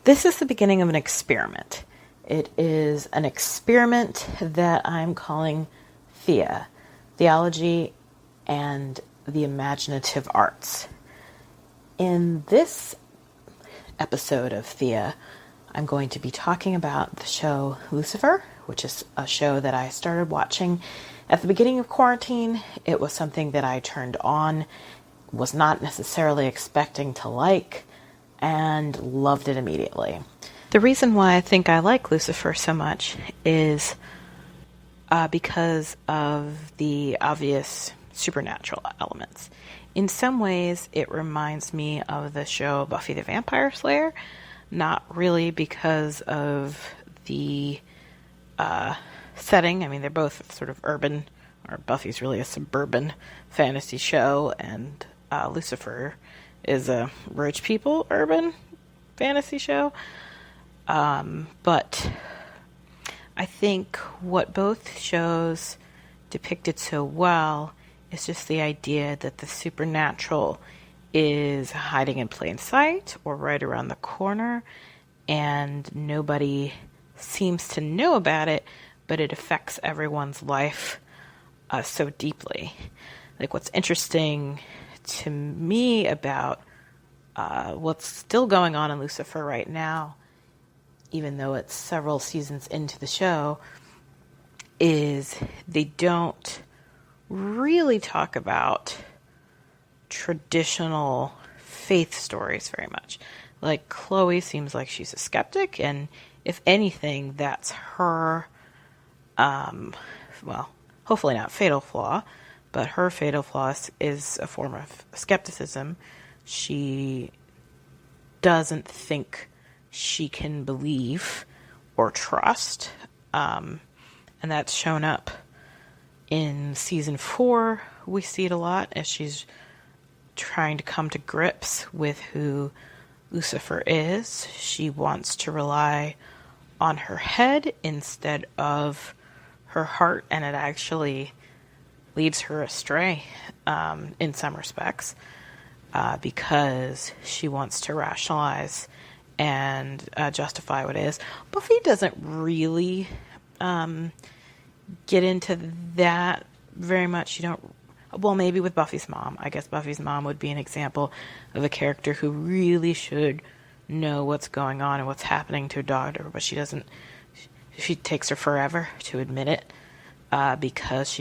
This is the beginning of an experiment. It is an experiment that I'm calling Thea, Theology and the Imaginative Arts. In this episode of Thea, I'm going to be talking about the show Lucifer, which is a show that I started watching at the beginning of quarantine. It was something that I turned on, was not necessarily expecting to like, and loved it immediately. The reason why I think I like Lucifer so much is because of the obvious supernatural elements. In some ways, it reminds me of the show Buffy the Vampire Slayer, not really because of the setting. I mean, they're both sort of urban, or Buffy's really a suburban fantasy show, and Lucifer is a rich people urban fantasy show. But I think what both shows depicted so well is just the idea that the supernatural is hiding in plain sight or right around the corner, and nobody seems to know about it, but it affects everyone's life so deeply. Like, what's interesting to me about what's still going on in Lucifer right now, even though it's several seasons into the show, is they don't really talk about traditional faith stories very much. Like, Chloe seems like she's a skeptic, and if anything, that's her, well, hopefully not fatal flaw, but her fatal flaw is a form of skepticism. She doesn't think she can believe or trust, and that's shown up in season 4. We see it a lot as she's trying to come to grips with who Lucifer is. She wants to rely on her head instead of her heart, and it actually leads her astray in some respects because she wants to rationalize and justify what it is. Buffy doesn't really get into that very much. Well, maybe with Buffy's mom. I guess Buffy's mom would be an example of a character who really should know what's going on and what's happening to her daughter, but she doesn't. She takes her forever to admit it because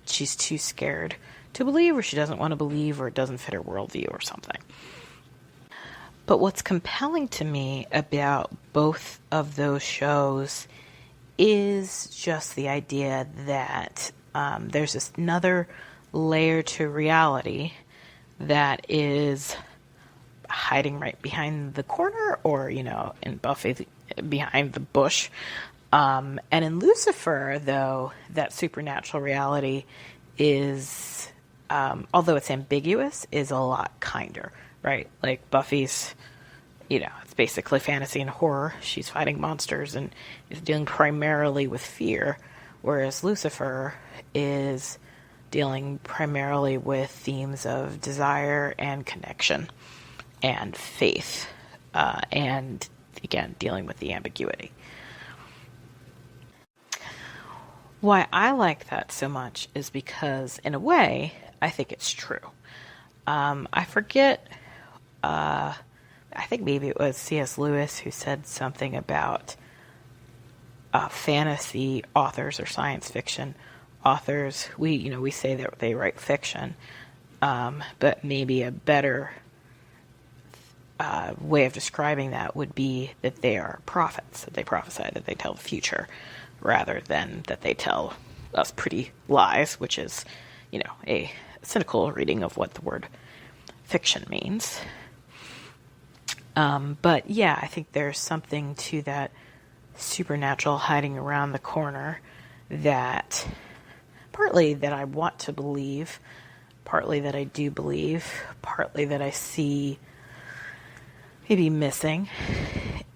she's too scared to believe, or she doesn't want to believe, or it doesn't fit her worldview or something. But what's compelling to me about both of those shows is just the idea that there's this another layer to reality that is hiding right behind the corner, or, in Buffy, behind the bush. And in Lucifer, though, that supernatural reality is, although it's ambiguous, is a lot kinder, right? Like, Buffy's, it's basically fantasy and horror. She's fighting monsters and is dealing primarily with fear, whereas Lucifer is dealing primarily with themes of desire and connection and faith, and, again, dealing with the ambiguity. Why I like that so much is because, in a way, I think it's true. I forget, I think maybe it was C.S. Lewis who said something about fantasy authors or science fiction authors. We say that they write fiction, but maybe a better way of describing that would be that they are prophets, that they prophesy, that they tell the future, rather than that they tell us pretty lies, which is, a cynical reading of what the word fiction means. But yeah, I think there's something to that supernatural hiding around the corner that partly that I want to believe, partly that I do believe, partly that I see maybe missing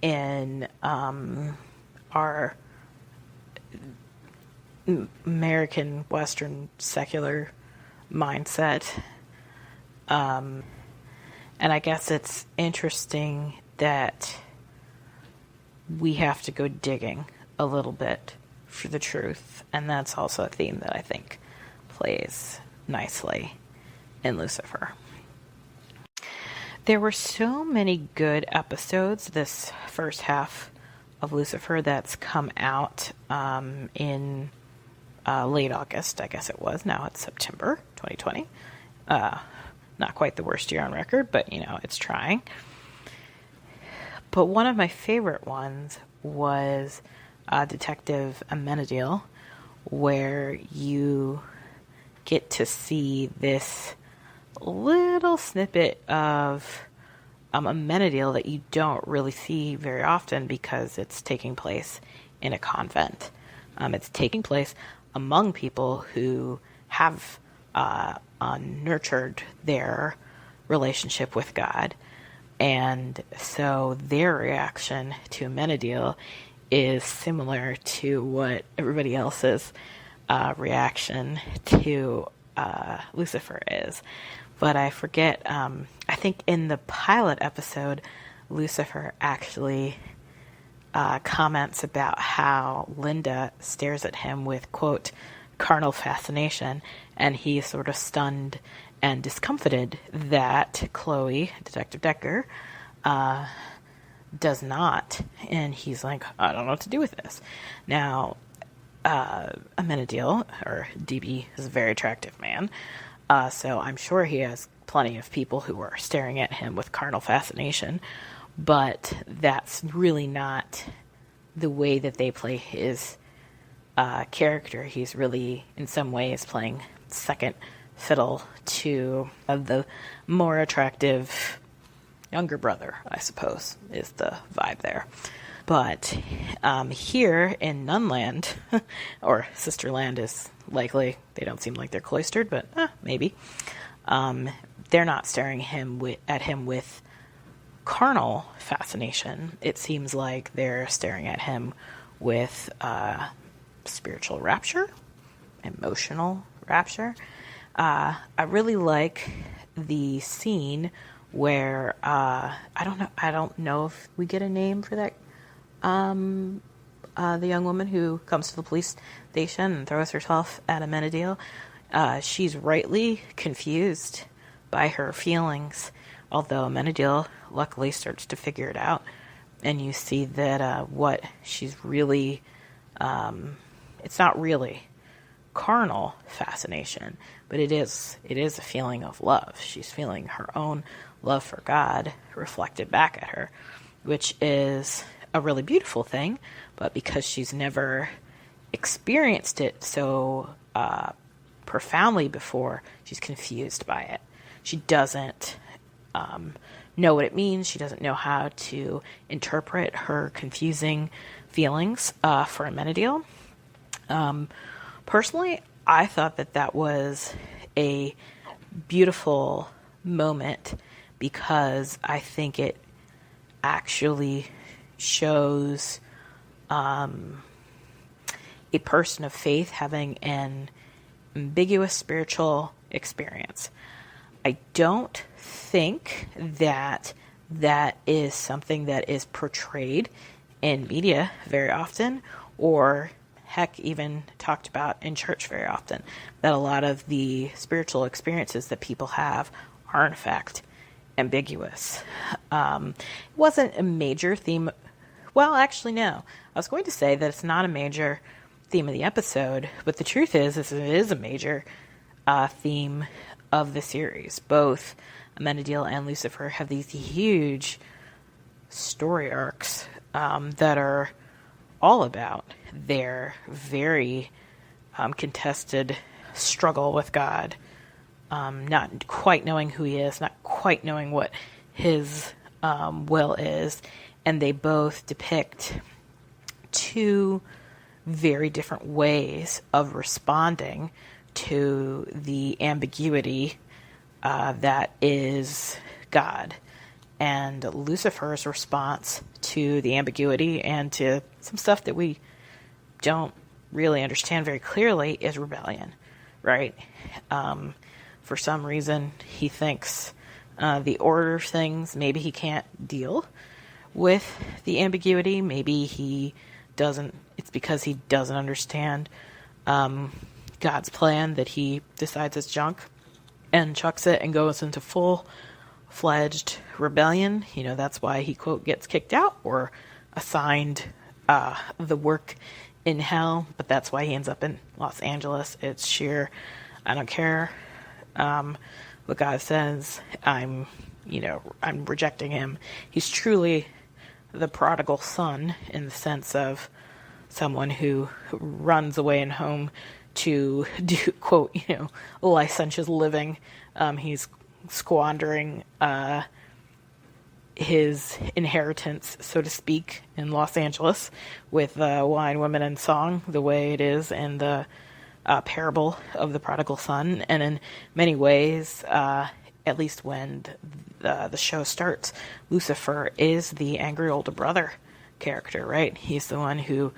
in our American Western secular mindset. And I guess it's interesting that we have to go digging a little bit for the truth. And that's also a theme that I think plays nicely in Lucifer. There were so many good episodes this first half of Lucifer that's come out in late August, I guess it was. Now it's September 2020. Not quite the worst year on record, but it's trying. But one of my favorite ones was Detective Amenadiel, where you get to see this little snippet of Amenadiel that you don't really see very often because it's taking place in a convent. It's taking place among people who have nurtured their relationship with God. And so their reaction to Amenadiel is similar to what everybody else's reaction to Lucifer is. But I forget, I think in the pilot episode, Lucifer actually comments about how Linda stares at him with, quote, carnal fascination, and he's sort of stunned and discomfited that Chloe, Detective Decker, does not. And he's like, I don't know what to do with this. Now, Amenadiel, or DB, is a very attractive man. So I'm sure he has plenty of people who are staring at him with carnal fascination. But that's really not the way that they play his character. He's really, in some ways, playing second fiddle to the more attractive younger brother, I suppose, is the vibe there. But here in Nunland, or Sisterland is likely, they don't seem like they're cloistered, but maybe, they're not staring at him with carnal fascination. It seems like they're staring at him with spiritual rapture, emotional rapture. I really like the scene where I don't know if we get a name for that. The young woman who comes to the police station and throws herself at Amenadiel. She's rightly confused by her feelings, although Amenadiel luckily starts to figure it out, and you see that what she's really, it's not really carnal fascination, but it is a feeling of love. She's feeling her own love for God reflected back at her, which is a really beautiful thing, but because she's never experienced it so profoundly before, she's confused by it. She doesn't know what it means. She doesn't know how to interpret her confusing feelings for Amenadiel. Personally, I thought that was a beautiful moment because I think it actually shows a person of faith having an ambiguous spiritual experience. I don't think that is something that is portrayed in media very often, or heck, even talked about in church very often, that a lot of the spiritual experiences that people have are in fact ambiguous. It wasn't a major theme. Well, actually, no. I was going to say that it's not a major theme of the episode, but the truth is it is a major theme of the series. Both Amenadiel and Lucifer have these huge story arcs that are all about their very contested struggle with God, not quite knowing who he is, not quite knowing what his will is, and they both depict two very different ways of responding to the ambiguity that is God. And Lucifer's response to the ambiguity and to some stuff that we don't really understand very clearly is rebellion, right? For some reason, he thinks the order of things, maybe he can't deal with the ambiguity. Maybe it's because he doesn't understand God's plan that he decides it's junk and chucks it and goes into full-fledged rebellion. That's why he, quote, gets kicked out or assigned the work in hell, but that's why he ends up in Los Angeles. It's sheer, I don't care what God says. I'm rejecting him. He's truly the prodigal son in the sense of someone who runs away and home to do, quote, licentious living. He's squandering his inheritance, so to speak, in Los Angeles with wine, women, and song, the way it is in the parable of the prodigal son. And in many ways, at least when the show starts, Lucifer is the angry older brother character, right? He's the one who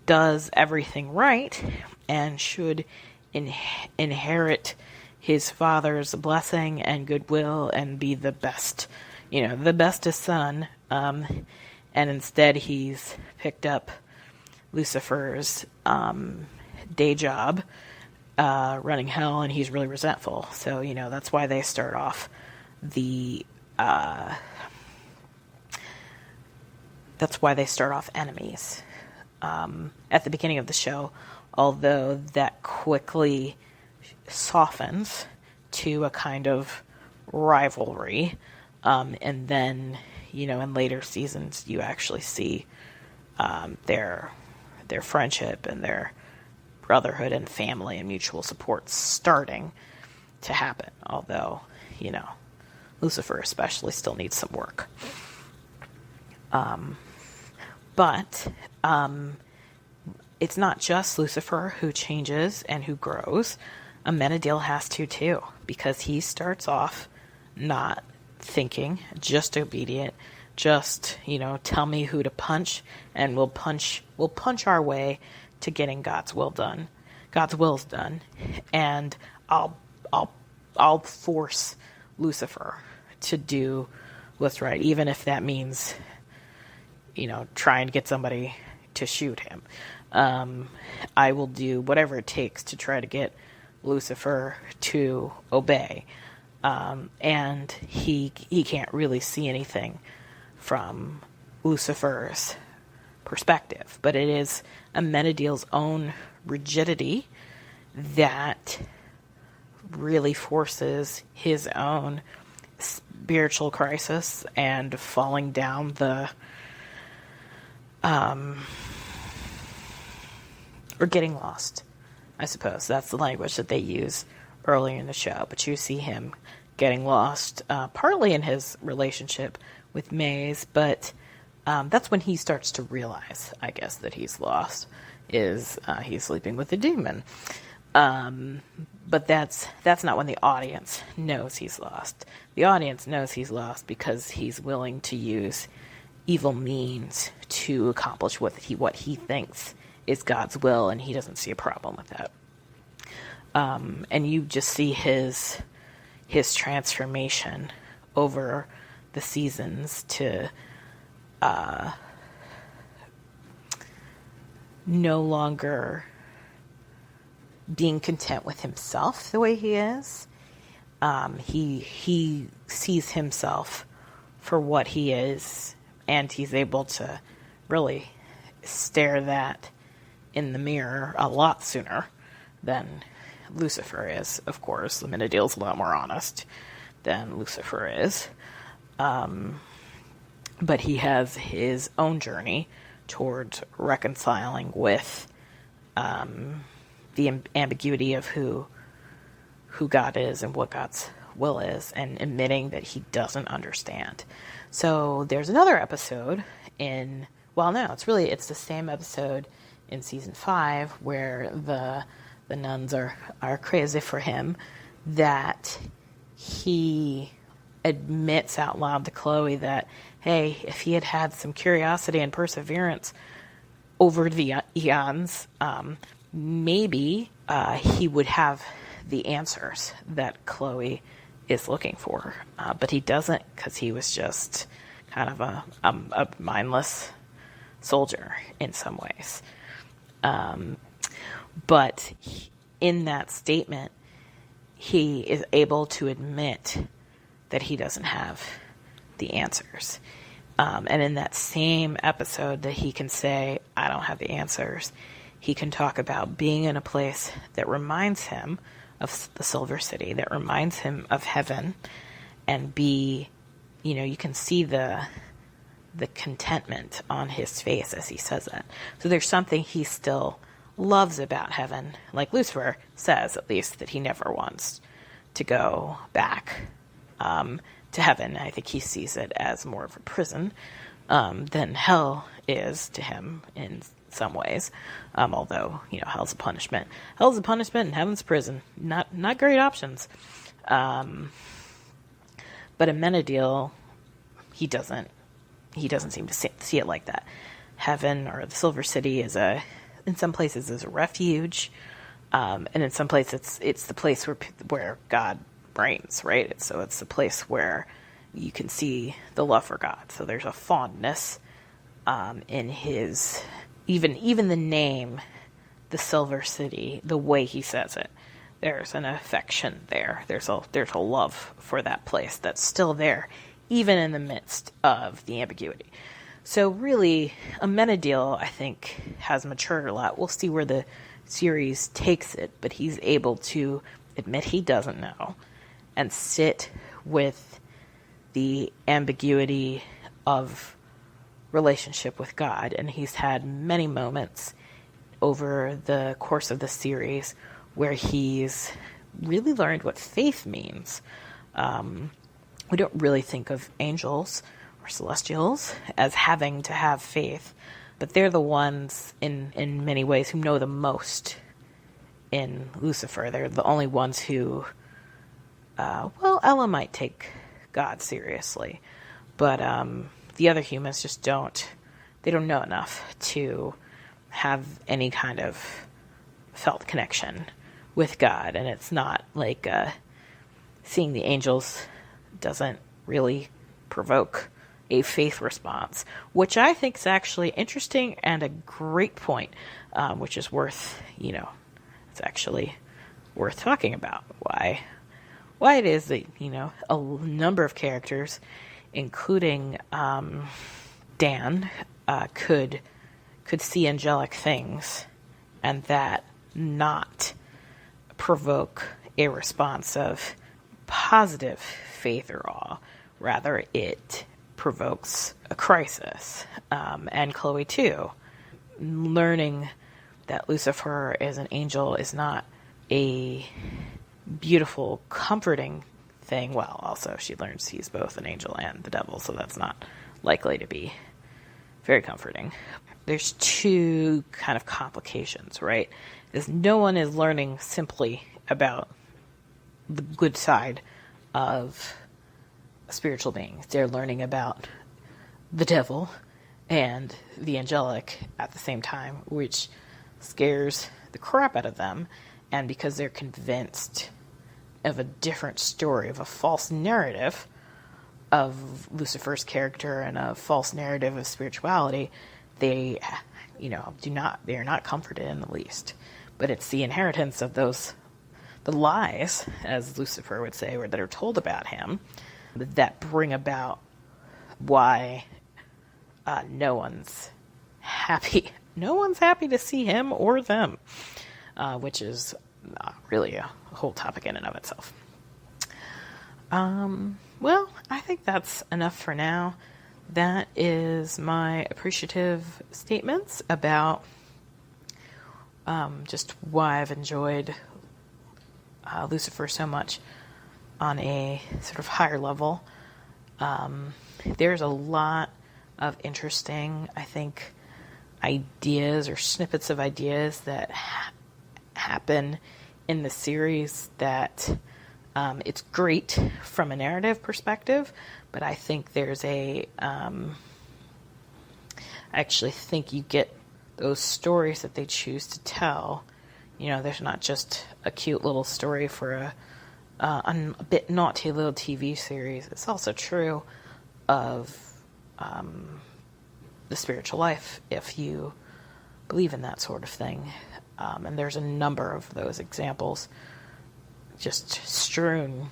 does everything right and should inherit his father's blessing and goodwill and be the best, the bestest son. And instead he's picked up Lucifer's day job running hell, and he's really resentful. So, that's why they start off enemies at the beginning of the show, although that quickly softens to a kind of rivalry. And then, in later seasons, you actually see their friendship and their brotherhood and family and mutual support starting to happen. Although, Lucifer especially still needs some work. But it's not just Lucifer who changes and who grows. Amenadiel has to too, because he starts off not thinking, just obedient, just, tell me who to punch, and we'll punch our way to getting God's will done. God's will's done, and I'll force Lucifer to do what's right, even if that means, try and get somebody to shoot him. I will do whatever it takes to try to get Lucifer to obey. And he can't really see anything from Lucifer's perspective, but it is Amenadiel's own rigidity that really forces his own spiritual crisis and falling down or getting lost, I suppose. That's the language that they use earlier in the show, but you see him getting lost, partly in his relationship with Maze, but that's when he starts to realize, I guess, that he's lost, is he's sleeping with a demon. But that's not when the audience knows he's lost. The audience knows he's lost because he's willing to use evil means to accomplish what he thinks is God's will, and he doesn't see a problem with that. And you just see his transformation over the seasons to no longer being content with himself the way he is. He sees himself for what he is, and he's able to really stare that in the mirror a lot sooner than Lucifer is. Of course, Amenadiel's a lot more honest than Lucifer is. But he has his own journey towards reconciling with the ambiguity of who God is and what God's will is, and admitting that he doesn't understand. So there's another episode it's the same episode in season 5 where the nuns are crazy for him, that he admits out loud to Chloe that, hey, if he had some curiosity and perseverance over the eons, maybe he would have the answers that Chloe is looking for. But he doesn't, because he was just kind of a mindless soldier in some ways. But in that statement, he is able to admit that he doesn't have the answers. And in that same episode that he can say, I don't have the answers, he can talk about being in a place that reminds him of the Silver City, that reminds him of heaven, and you can see the contentment on his face as he says that. So there's something he still loves about heaven, like Lucifer says, at least, that he never wants to go back to heaven. I think he sees it as more of a prison than hell is to him in some ways. Although, hell's a punishment. Hell's a punishment and heaven's prison. Not great options. But Amenadiel, he doesn't seem to see it like that. Heaven, or the Silver City, in some places is a refuge, and in some places it's the place where God reigns, right? So it's the place where you can see the love for God. So there's a fondness in his even the name, the Silver City, the way he says it. There's an affection there. There's a love for that place that's still there, even in the midst of the ambiguity. So really, Amenadiel, I think, has matured a lot. We'll see where the series takes it, but he's able to admit he doesn't know and sit with the ambiguity of relationship with God. And he's had many moments over the course of the series where he's really learned what faith means. We don't really think of angels or celestials as having to have faith, but they're the ones in many ways who know the most in Lucifer. They're the only ones who, Ella might take God seriously, but the other humans just don't know enough to have any kind of felt connection with God. And it's not like seeing the angels doesn't really provoke a faith response, which I think is actually interesting and a great point, which is worth, it's actually worth talking about. Why it is that, a number of characters, including Dan, could see angelic things, and that not provoke a response of positive faith or awe. Rather, it provokes a crisis. And Chloe, too. Learning that Lucifer is an angel is not a beautiful, comforting thing. Well, also, she learns he's both an angel and the devil, so that's not likely to be very comforting. There's two kind of complications, right? Is no one is learning simply about the good side of spiritual beings. They're learning about the devil and the angelic at the same time, which scares the crap out of them. And because they're convinced of a different story, of a false narrative of Lucifer's character and a false narrative of spirituality, they, they are not comforted in the least. But it's the inheritance of the lies, as Lucifer would say, or that are told about him, that bring about why no one's happy. No one's happy to see him or them, which is really a whole topic in and of itself. Well, I think that's enough for now. That is my appreciative statements about just why I've enjoyed Lucifer so much on a sort of higher level. There's a lot of interesting, I think, ideas or snippets of ideas that happen in the series that it's great from a narrative perspective, but I think I actually think you get those stories that they choose to tell. There's not just a cute little story for a bit naughty little TV series. It's also true of the spiritual life if you believe in that sort of thing. And there's a number of those examples just strewn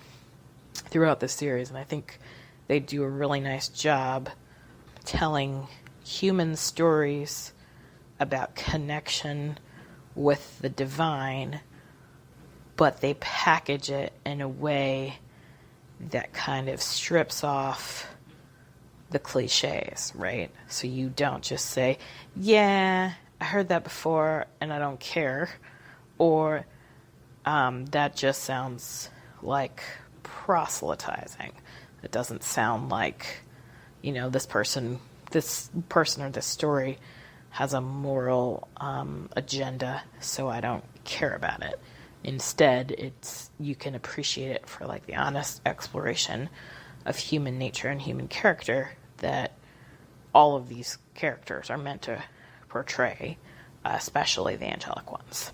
throughout the series, and I think they do a really nice job telling human stories about connection with the divine, but they package it in a way that kind of strips off the cliches, right? So you don't just say, yeah, I heard that before and I don't care, or that just sounds like proselytizing. It doesn't sound like, this person or this story has a moral agenda, so I don't care about it. Instead, you can appreciate it for like the honest exploration of human nature and human character that all of these characters are meant to portray, especially the angelic ones.